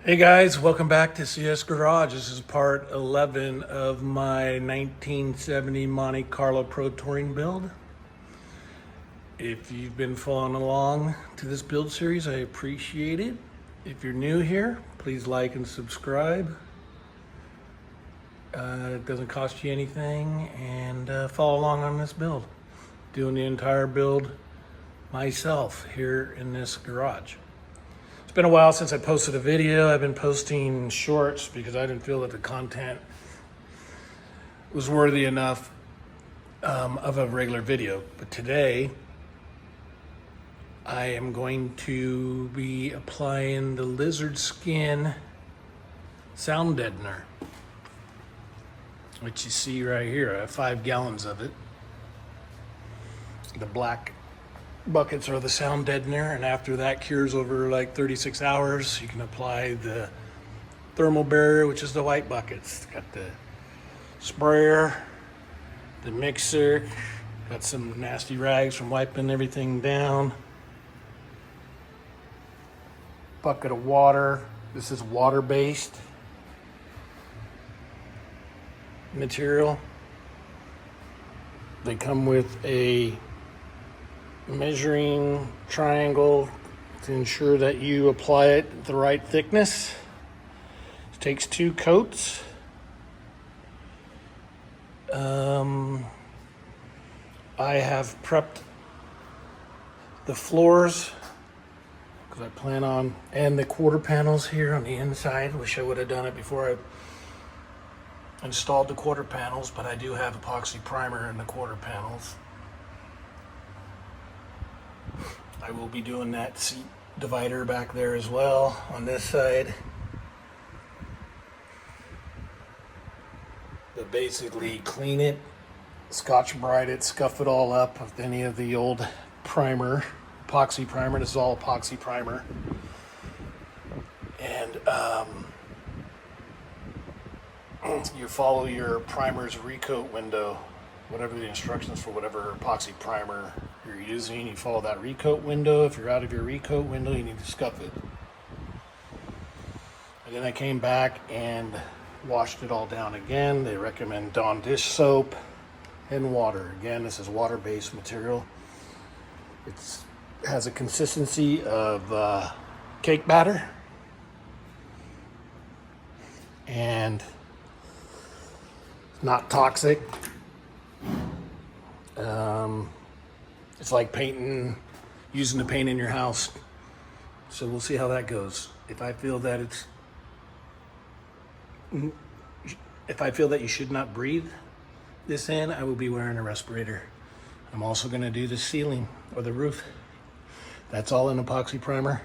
Hey guys, welcome back to CS Garage. This is part 11 of my 1970 Monte Carlo Pro Touring build. If you've been following along to this build series, I appreciate it. If you're new here, please like and subscribe. It doesn't cost you anything, and follow along on this build. Doing the entire build myself here in this garage. It's been a while since I posted a video. I've been posting shorts because I didn't feel that the content was worthy enough of a regular video. But today, I am going to be applying the lizard skin sound deadener, which you see right here. I have 5 gallons of it. The black buckets are the sound deadener, and after that cures over like 36 hours, you can apply the thermal barrier, which is the white buckets. Got the sprayer, the mixer, got some nasty rags from wiping everything down, bucket of water. This is water-based material. They come with a measuring triangle to ensure that you apply it the right thickness. It takes 2 coats. I have prepped the floors because I plan on, and the quarter panels here on the inside. Wish I would have done it before I installed the quarter panels, but I do have epoxy primer in the quarter panels. I will be doing that seat divider back there as well on this side. But basically clean it, Scotch-Brite it, scuff it all up with any of the old primer, epoxy primer. This is all epoxy primer. And you follow your primer's recoat window, whatever the instructions for whatever epoxy primer you're using. You follow that recoat window. If you're out of your recoat window, you need to scuff it. And then I came back and washed it all down again. They recommend Dawn dish soap and water. Again, this is water-based material. It has a consistency of cake batter, and not toxic. It's like using the paint in your house. So we'll see how that goes. If I feel that you should not breathe this in, I will be wearing a respirator. I'm also going to do the ceiling or the roof. That's all in epoxy primer.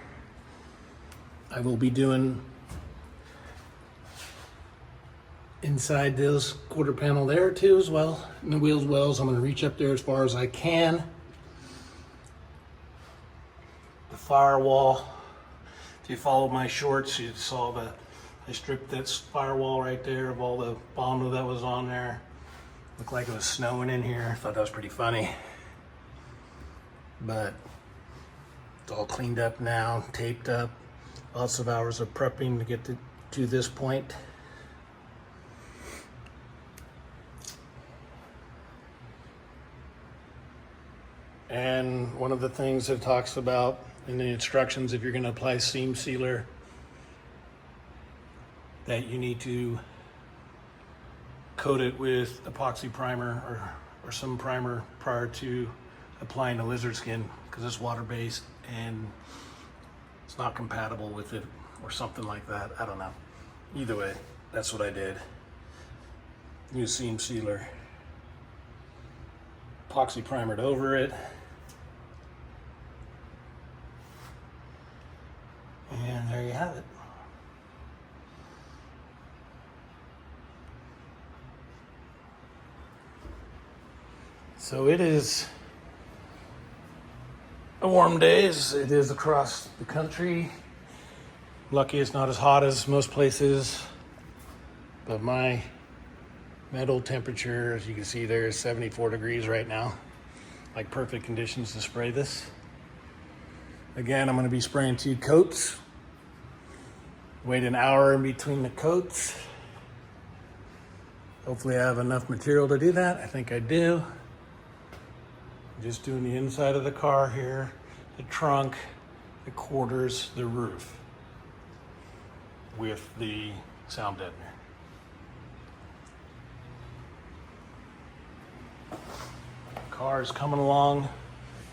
I will be doing inside this quarter panel there too as well, and the wheels wells. I'm going to reach up there as far as I can. The firewall, if you followed my shorts, you saw I stripped this firewall right there of all the bondo that was on there. Looked like it was snowing in here. I thought that was pretty funny, but it's all cleaned up now, taped up. Lots of hours of prepping to get to this point. And one of the things that it talks about in the instructions, if you're going to apply seam sealer, that you need to coat it with epoxy primer or some primer prior to applying the lizard skin, because it's water-based and it's not compatible with it or something like that. I don't know. Either way, that's what I did. Use seam sealer, epoxy primered over it. And there you have it. So it is a warm day as it is across the country. Lucky it's not as hot as most places, but my metal temperature, as you can see there, is 74 degrees right now. Like perfect conditions to spray this. Again, I'm going to be spraying 2 coats. Wait an hour in between the coats. Hopefully I have enough material to do that. I think I do. Just doing the inside of the car here, the trunk, the quarters, the roof with the sound deadener. Car is coming along.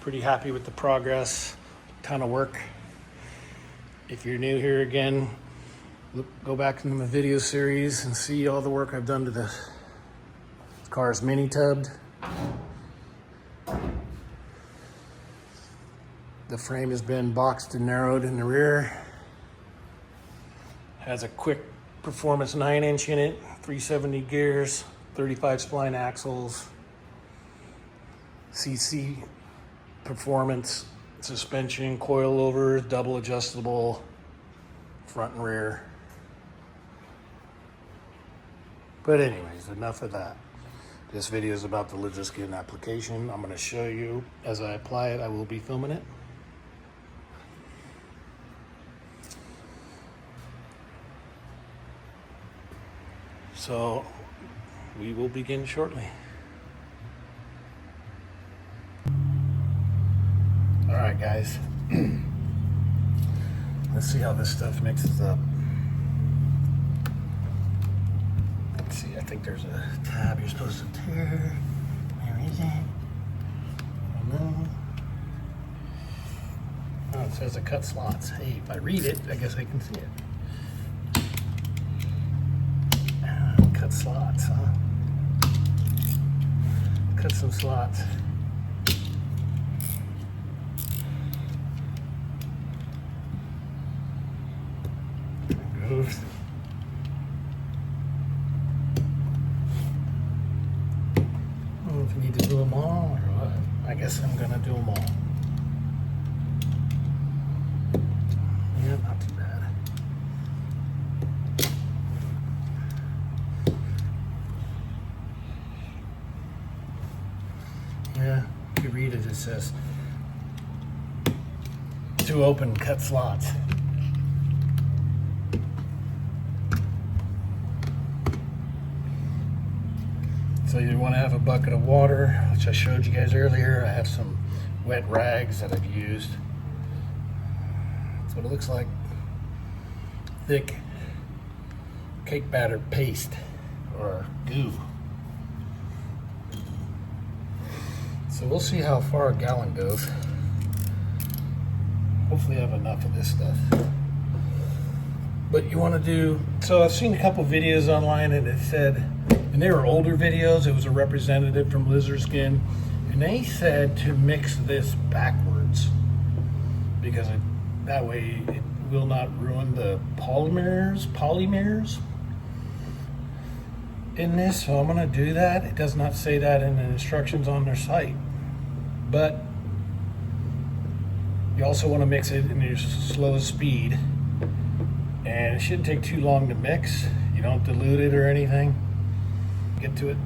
Pretty happy with the progress. Ton of work. If you're new here again, go back into my video series and see all the work I've done to this. This car is mini tubbed. The frame has been boxed and narrowed in the rear. Has a quick performance 9-inch in it, 370 gears, 35 spline axles, CC performance suspension, coilover, double adjustable, front and rear. But anyways, enough of that. This video is about the lizard skin application. I'm going to show you as I apply it. I will be filming it. So we will begin shortly. All right, guys. Let's see how this stuff mixes up. Let's see, I think there's a tab you're supposed to tear. Where is it? I don't know. Oh, it says it cut slots. Hey, if I read it, I guess I can see it. Cut slots, huh? Cut some slots. There goes. I don't know if you need to do them all or what. I guess I'm gonna do them all. Yeah, not too bad. Yeah, if you read it, it says to open cut slots. So you want to have a bucket of water, which I showed you guys earlier. I have some wet rags that I've used. That's what it looks like. Thick cake batter paste or goo. So we'll see how far a gallon goes. Hopefully I have enough of this stuff. But you want to do, so I've seen a couple videos online and it said, and they were older videos, it was a representative from Lizard Skin, and they said to mix this backwards because that way it will not ruin the polymers in this. So I'm going to do that. It does not say that in the instructions on their site. But you also want to mix it in your slow speed, and it shouldn't take too long to mix. You don't dilute it or anything. Get to it.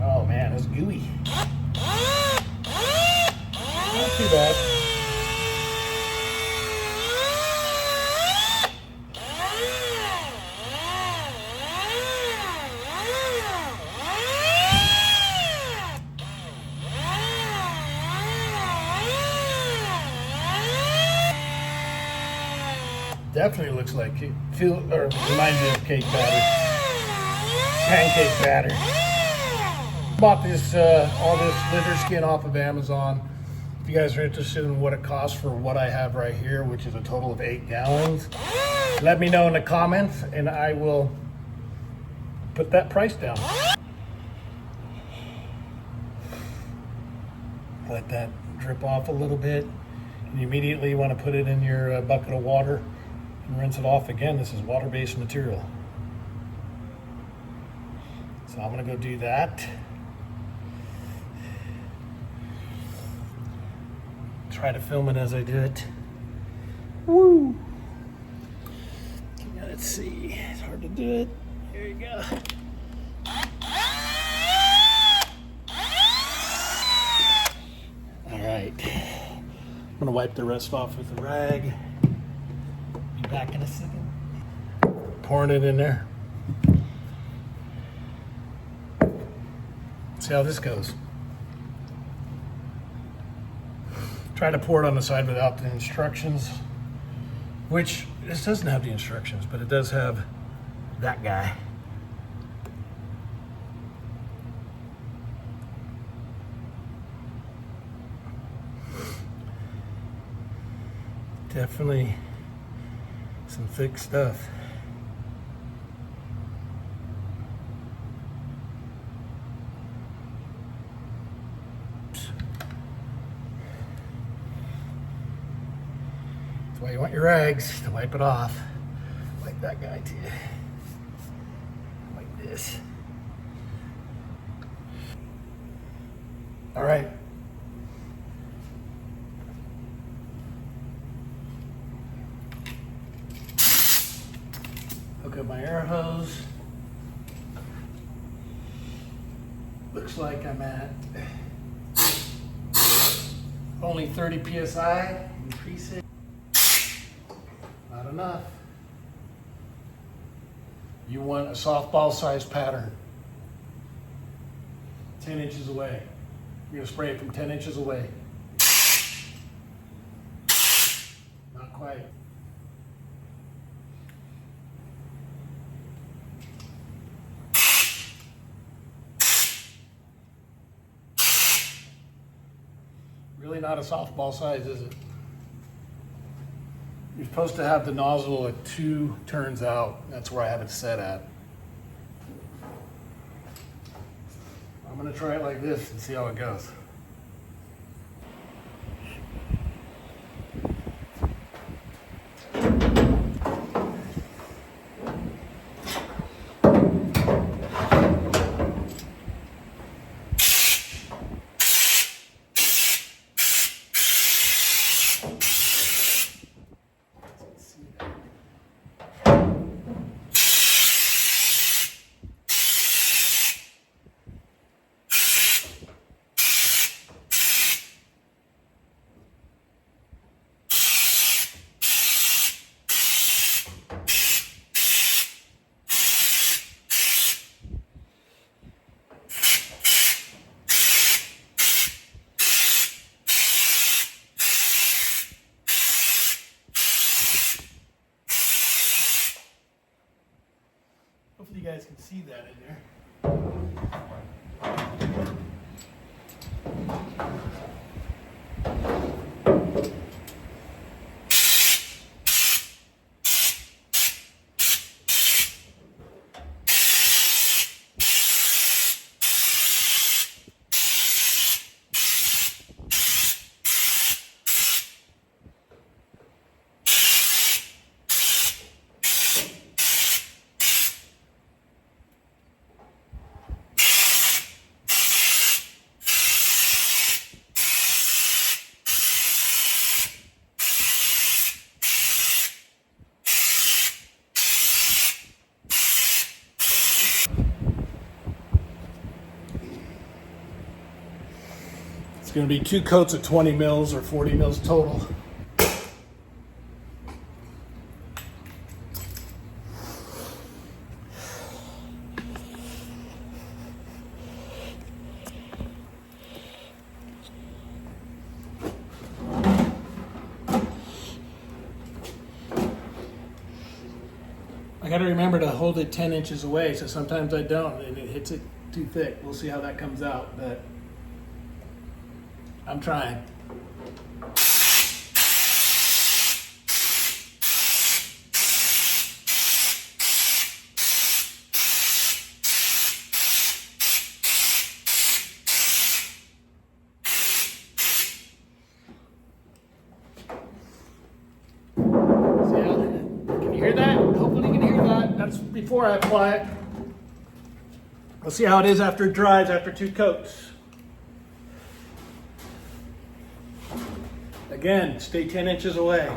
Oh man, it's gooey. Not too bad. Definitely looks like it. Reminds me of cake batter, pancake batter. Bought this all this lizard skin off of Amazon. If you guys are interested in what it costs for what I have right here, which is a total of 8 gallons, let me know in the comments, and I will put that price down. Let that drip off a little bit, and you immediately want to put it in your bucket of water and rinse it off again. This is water-based material. So I'm gonna go do that. Try to film it as I do it. Woo! Let's see, it's hard to do it. Here you go. All right, I'm gonna wipe the rest off with a rag. back in a second. Pouring it in there. See how this goes. Try to pour it on the side without the instructions, which this doesn't have the instructions, but it does have that guy. Definitely some thick stuff. That's why you want your rags to wipe it off. Like that guy too. Like this. All right. Hook up my air hose. Looks like I'm at only 30 psi. Increase it. Not enough. You want a softball sized pattern. 10 inches away. You're gonna spray it from 10 inches away. Not quite. Really not a softball size, is it? You're supposed to have the nozzle at 2 turns out. That's where I have it set at. I'm gonna try it like this and see how it goes. Hopefully you guys can see that in there. It's going to be 2 coats of 20 mils or 40 mils total. I got to remember to hold it 10 inches away, so sometimes I don't and it hits it too thick. We'll see how that comes out, but I'm trying. Can you hear that? Hopefully you can hear that. That's before I apply it. We'll see how it is after it dries, after 2 coats. Again, stay 10 inches away. You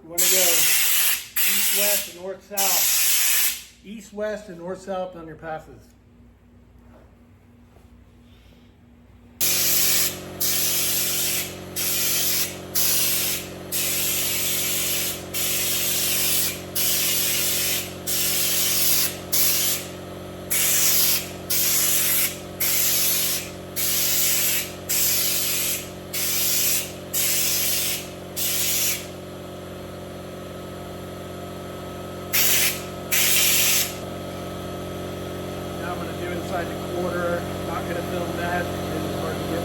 want to go east, west, and north, south. East, west, and north, south on your passes. tried to quarter, not gonna film that. It was hard to get.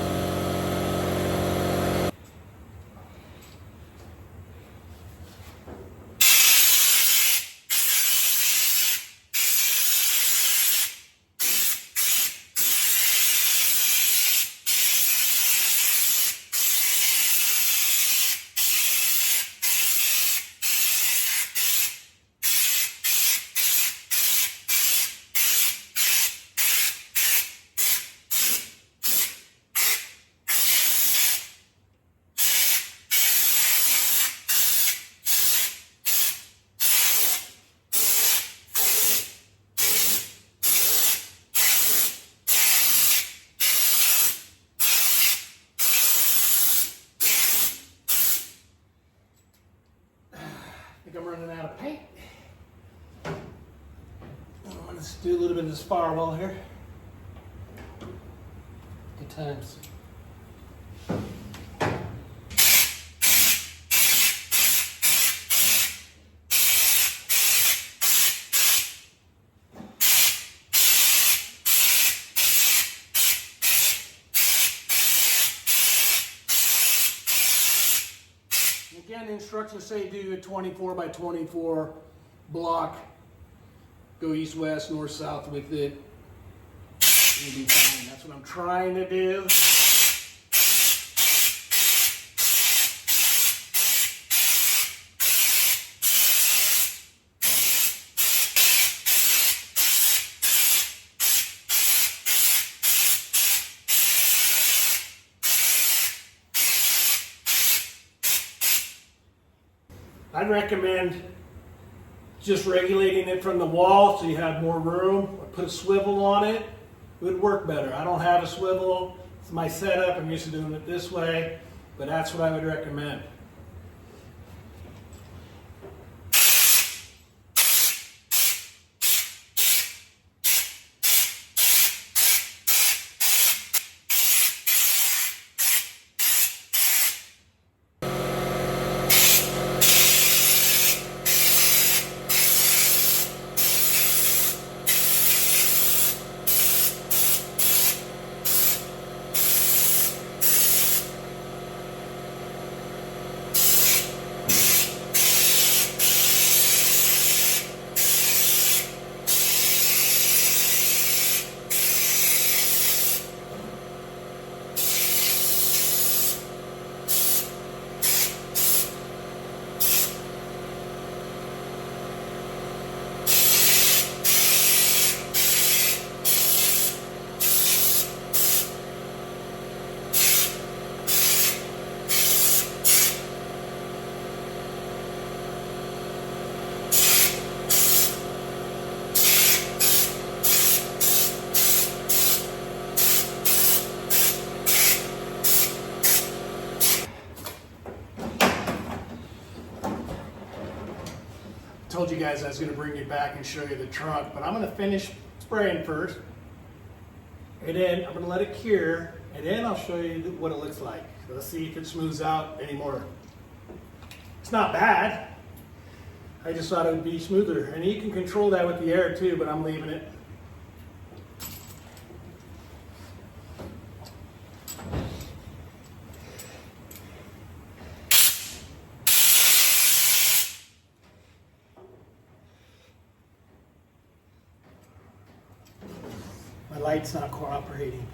I think I'm running out of paint. I'm going to do a little bit of this firewall here. Good times. Again, the instructions say do a 24 by 24 block. Go east, west, north, south with it. You'll be fine. That's what I'm trying to do. I'd recommend just regulating it from the wall so you have more room, or put a swivel on it. It would work better. I don't have a swivel. It's my setup. I'm used to doing it this way, but that's what I would recommend. Told you guys I was going to bring you back and show you the trunk, but I'm going to finish spraying first, and then I'm going to let it cure, and then I'll show you what it looks like. So let's see if it smooths out anymore. It's not bad. I just thought it would be smoother, and you can control that with the air too, but I'm leaving it. My light's not cooperating.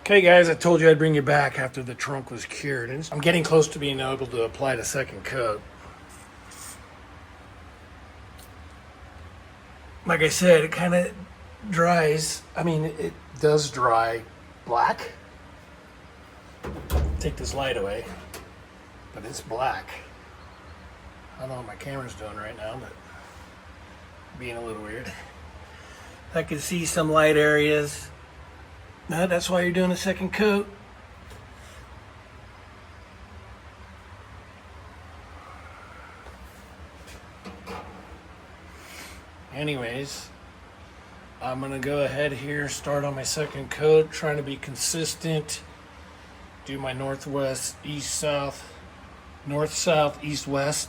Okay guys, I told you I'd bring you back after the trunk was cured, and I'm getting close to being able to apply the second coat. Like I said, it kind of dries. I mean, it does dry black. Take this light away, but it's black. I don't know what my camera's doing right now, but being a little weird. I can see some light areas. No, that's why you're doing a second coat. Anyways, I'm gonna go ahead here, start on my second coat, trying to be consistent. Do my northwest, east, south, north, south, east, west.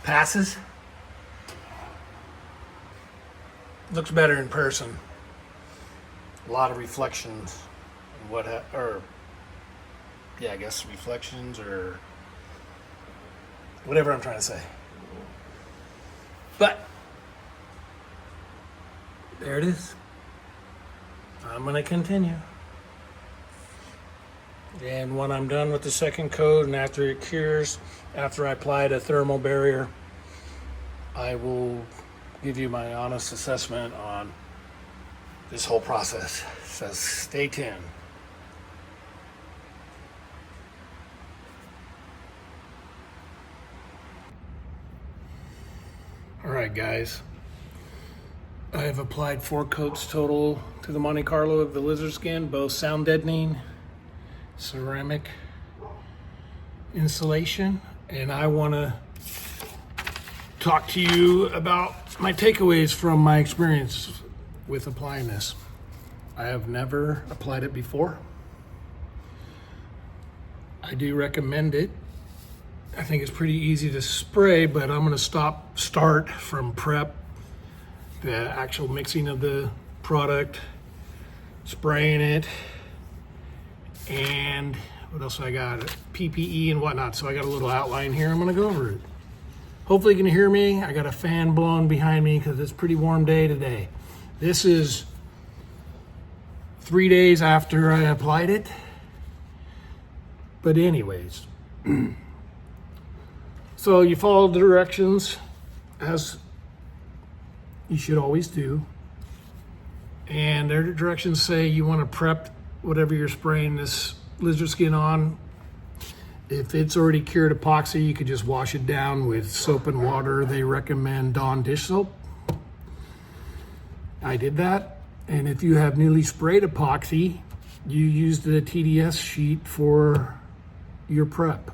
Passes. Looks better in person. A lot of reflections. I guess reflections or whatever I'm trying to say. But there it is. I'm going to continue. And when I'm done with the second coat and after it cures, after I apply the thermal barrier, I will give you my honest assessment on this whole process. So stay tuned. All right, guys. I have applied 4 coats total to the Monte Carlo of the lizard skin, both sound deadening, ceramic insulation, and I want to talk to you about my takeaways from my experience with applying this. I have never applied it before. I do recommend it. I think it's pretty easy to spray, but I'm going to start from prep, the actual mixing of the product, spraying it, and what else I got? PPE and whatnot. So I got a little outline here. I'm going to go over it. Hopefully you can hear me. I got a fan blowing behind me because it's a pretty warm day today. This is 3 days after I applied it. But anyways, so you follow the directions as you should always do. And their directions say you want to prep whatever you're spraying this lizard skin on. If it's already cured epoxy, you could just wash it down with soap and water. They recommend Dawn dish soap. I did that. And if you have newly sprayed epoxy, you use the TDS sheet for your prep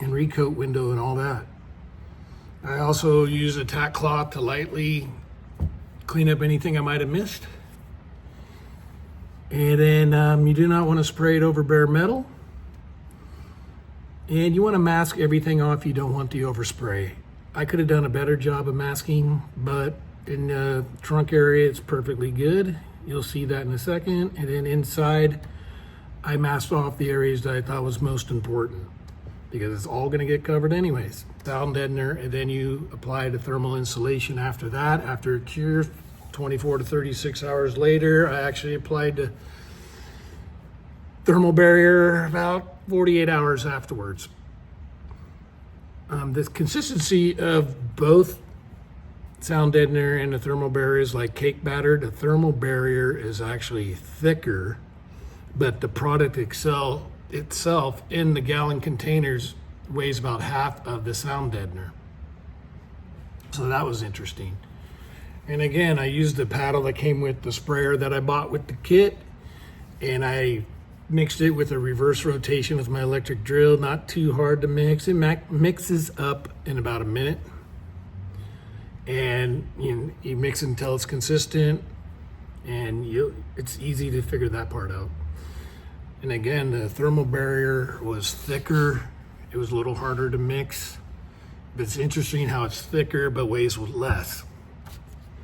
and recoat window and all that. I also use a tack cloth to lightly clean up anything I might have missed. And then you do not want to spray it over bare metal. And you want to mask everything off. You don't want the overspray. I could have done a better job of masking, but in the trunk area, it's perfectly good. You'll see that in a second. And then inside, I masked off the areas that I thought was most important because it's all going to get covered anyways. Sound deadener, and then you apply the thermal insulation after that. After it cures, 24 to 36 hours later, I actually applied the thermal barrier about 48 hours afterwards. The consistency of both sound deadener and the thermal barrier is like cake batter. The thermal barrier is actually thicker, but the product itself in the gallon containers weighs about half of the sound deadener. So that was interesting. And again, I used the paddle that came with the sprayer that I bought with the kit, and I mixed it with a reverse rotation with my electric drill. Not too hard to mix. It mixes up in about a minute. And you mix it until it's consistent, and it's easy to figure that part out. And again, the thermal barrier was thicker. It was a little harder to mix. But it's interesting how it's thicker but weighs less.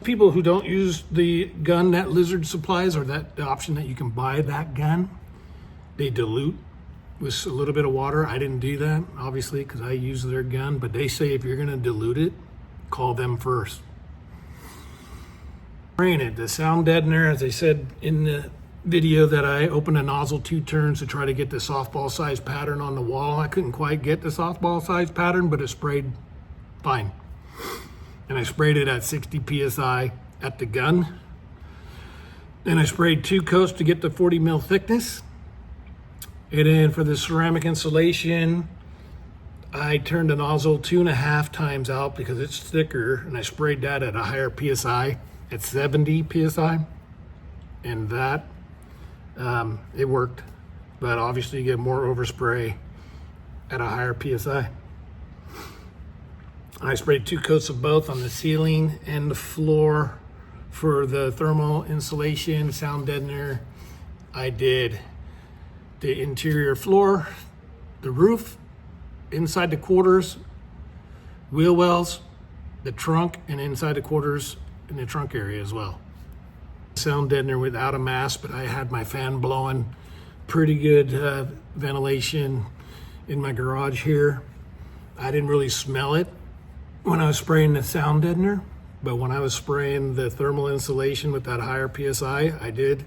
People who don't use the gun that Lizard supplies, or the option that you can buy that gun, they dilute with a little bit of water. I didn't do that, obviously, because I use their gun. But they say if you're going to dilute it, call them first. Spraying it, the sound deadener, as I said in the video, that I opened a nozzle 2 turns to try to get the softball size pattern on the wall. I couldn't quite get the softball size pattern, but it sprayed fine. And I sprayed it at 60 PSI at the gun. Then I sprayed 2 coats to get the 40 mil thickness. And then for the ceramic insulation, I turned the nozzle 2.5 times out because it's thicker, and I sprayed that at a higher PSI at 70 PSI. And that, it worked. But obviously you get more overspray at a higher PSI. I sprayed 2 coats of both on the ceiling and the floor. For the thermal insulation, sound deadener, I did the interior floor, the roof, inside the quarters, wheel wells, the trunk, and inside the quarters in the trunk area as well. Sound deadener without a mask, but I had my fan blowing. Pretty good ventilation in my garage here. I didn't really smell it when I was spraying the sound deadener, but when I was spraying the thermal insulation with that higher PSI, I did.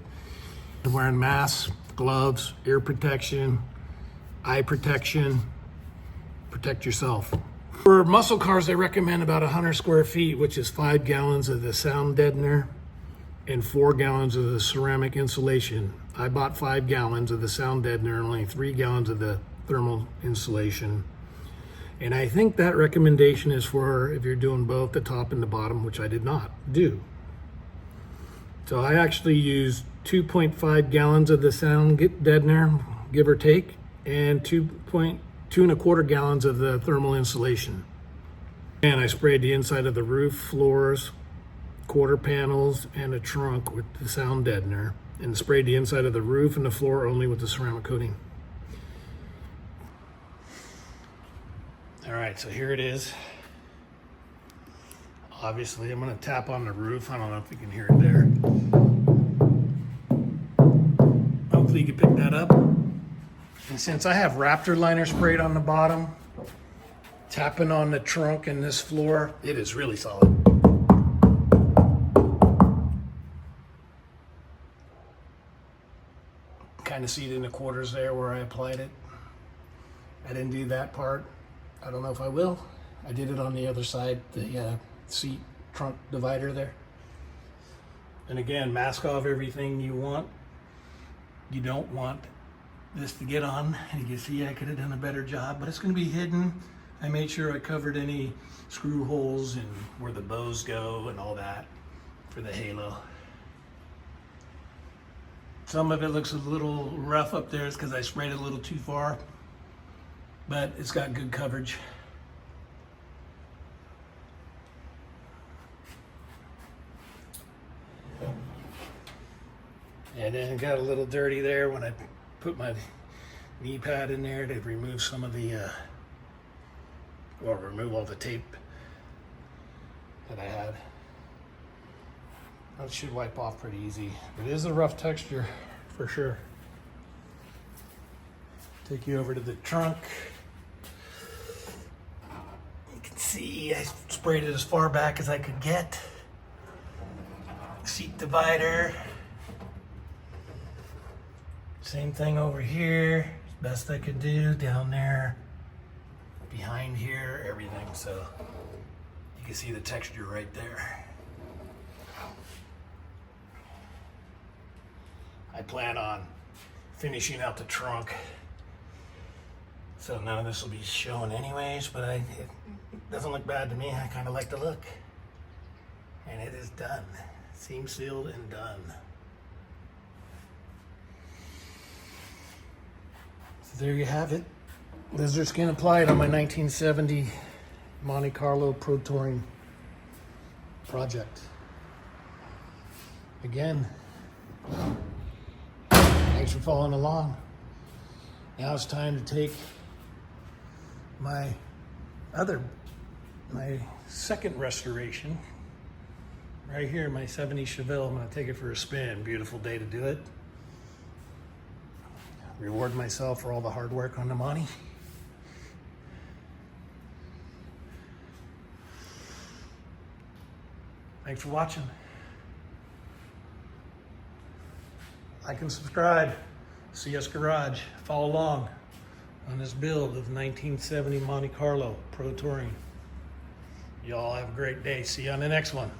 I'm wearing masks, gloves, ear protection, eye protection. Protect yourself. For muscle cars, I recommend about 100 square feet, which is 5 gallons of the sound deadener and 4 gallons of the ceramic insulation. I bought 5 gallons of the sound deadener and only 3 gallons of the thermal insulation. And I think that recommendation is for if you're doing both the top and the bottom, which I did not do. So I actually used 2.5 gallons of the sound deadener, give or take, and 2.25 gallons of the thermal insulation. And I sprayed the inside of the roof, floors, quarter panels, and a trunk with the sound deadener, and sprayed the inside of the roof and the floor only with the ceramic coating. All right, so here it is. Obviously, I'm gonna tap on the roof. I don't know if you can hear it there. Hopefully you can pick that up. And since I have Raptor liner sprayed on the bottom, tapping on the trunk and this floor, it is really solid. Kind of see it in the quarters there where I applied it. I didn't do that part. I don't know if I will. I did it on the other side, the seat trunk divider there. And again, mask off everything you want. You don't want this to get on. And you can see I could have done a better job, but it's going to be hidden. I made sure I covered any screw holes and where the bows go and all that for the halo. Some of it looks a little rough up there. It's because I sprayed it a little too far, but it's got good coverage. And then it got a little dirty there when I put my knee pad in there to remove some of the, or remove all the tape that I had. That should wipe off pretty easy. It is a rough texture for sure. Take you over to the trunk. You can see I sprayed it as far back as I could get. Seat divider. Same thing over here. Best I could do down there. Behind here, everything. So you can see the texture right there. I plan on finishing out the trunk, so none of this will be shown anyways, but it doesn't look bad to me. I kind of like the look. And it is done. Seam sealed and done. So there you have it. Lizard skin applied on my 1970 Monte Carlo Pro Touring project. Again, thanks for following along. Now it's time to take my second restoration. Right here, my 70 Chevelle. I'm gonna take it for a spin. Beautiful day to do it. Reward myself for all the hard work on the Monte. Thanks for watching. Like and subscribe. CS Garage. Follow along on this build of 1970 Monte Carlo Pro Touring. Y'all have a great day. See you on the next one.